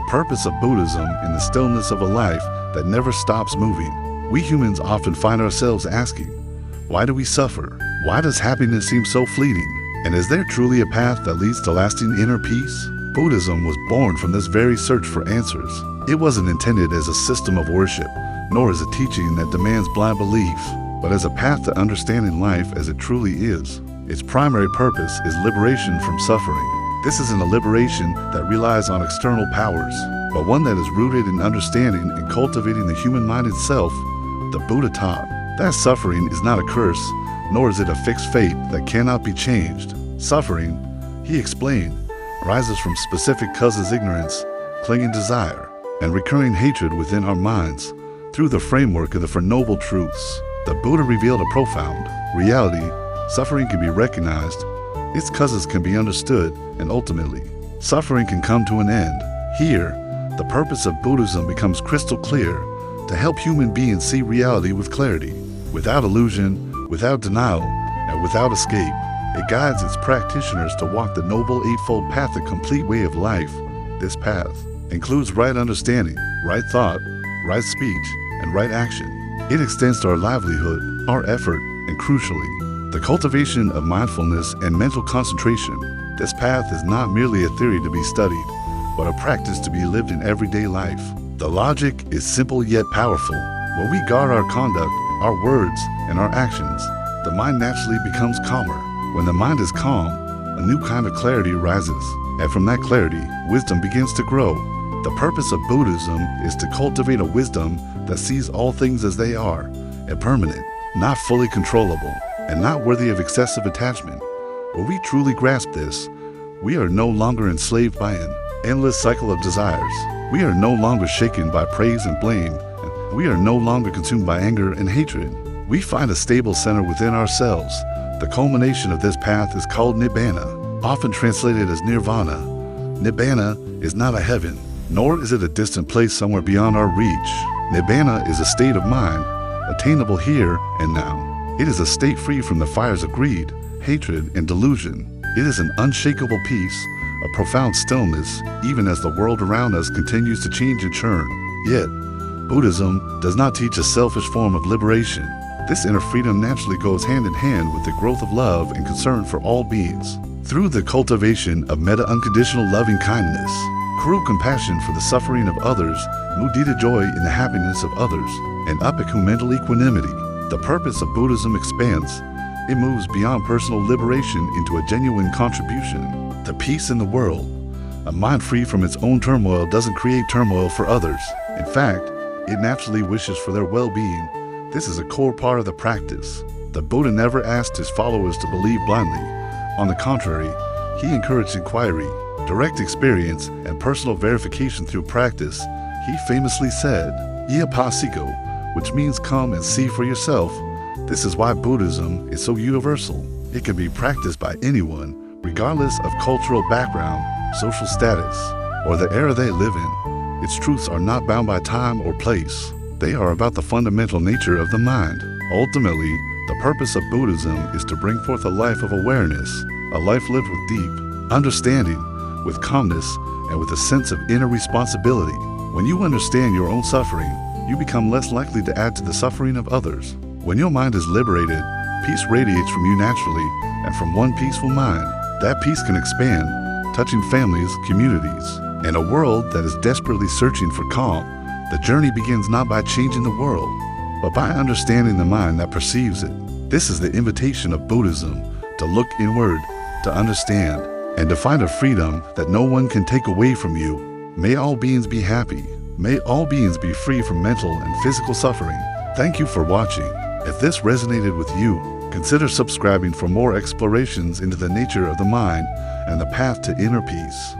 purpose of Buddhism in the stillness of a life that never stops moving. We humans often find ourselves asking, why do we suffer? Why does happiness seem so fleeting? And is there truly a path that leads to lasting inner peace? Buddhism was born from this very search for answers. It wasn't intended as a system of worship, nor as a teaching that demands blind belief, but as a path to understanding life as it truly is. Its primary purpose is liberation from suffering. This isn't a liberation that relies on external powers, but one that is rooted in understanding and cultivating the human mind itself. The Buddha taught that suffering is not a curse, nor is it a fixed fate that cannot be changed. Suffering, he explained, arises from specific causes: ignorance, clinging desire, and recurring hatred within our minds. Through the framework of the Four Noble Truths, the Buddha revealed a profound reality. Suffering can be recognized, its causes can be understood, and ultimately, suffering can come to an end. Here, the purpose of Buddhism becomes crystal clear: to help human beings see reality with clarity, without illusion, without denial, and without escape. It guides its practitioners to walk the Noble Eightfold Path, a complete way of life. This path includes right understanding, right thought, right speech, and right action. It extends to our livelihood, our effort, and crucially, the cultivation of mindfulness and mental concentration. This path is not merely a theory to be studied, but a practice to be lived in everyday life. The logic is simple yet powerful. When we guard our conduct, our words, and our actions, the mind naturally becomes calmer. When the mind is calm, a new kind of clarity rises, and from that clarity, wisdom begins to grow. The purpose of Buddhism is to cultivate a wisdom that sees all things as they are, impermanent, not fully controllable, and not worthy of excessive attachment. When we truly grasp this, we are no longer enslaved by an endless cycle of desires. We are no longer shaken by praise and blame, and we are no longer consumed by anger and hatred. We find a stable center within ourselves. The culmination of this path is called Nibbana, often translated as nirvana. Nibbana is not a heaven, nor is it a distant place somewhere beyond our reach. Nibbana is a state of mind, attainable here and now. It is a state free from the fires of greed, hatred, and delusion. It is an unshakable peace, a profound stillness, even as the world around us continues to change and churn. Yet, Buddhism does not teach a selfish form of liberation. This inner freedom naturally goes hand in hand with the growth of love and concern for all beings. Through the cultivation of Metta, unconditional loving kindness, cruel compassion for the suffering of others, mudita joy in the happiness of others, and upeku mental equanimity, the purpose of Buddhism expands. It moves beyond personal liberation into a genuine contribution to peace in the world. A mind free from its own turmoil doesn't create turmoil for others. In fact, it naturally wishes for their well-being. This is a core part of the practice. The Buddha never asked his followers to believe blindly. On the contrary, he encouraged inquiry, direct experience, and personal verification through practice. He famously said, "Iapasiko," which means come and see for yourself. This is why Buddhism is so universal. It can be practiced by anyone, regardless of cultural background, social status, or the era they live in. Its truths are not bound by time or place. They are about the fundamental nature of the mind. Ultimately, the purpose of Buddhism is to bring forth a life of awareness, a life lived with deep understanding, with calmness, and with a sense of inner responsibility. When you understand your own suffering, you become less likely to add to the suffering of others. When your mind is liberated, peace radiates from you naturally, and from one peaceful mind, that peace can expand, touching families, communities, and a world that is desperately searching for calm. The journey begins not by changing the world, but by understanding the mind that perceives it. This is the invitation of Buddhism, to look inward, to understand, and to find a freedom that no one can take away from you. May all beings be happy. May all beings be free from mental and physical suffering. Thank you for watching. If this resonated with you, consider subscribing for more explorations into the nature of the mind and the path to inner peace.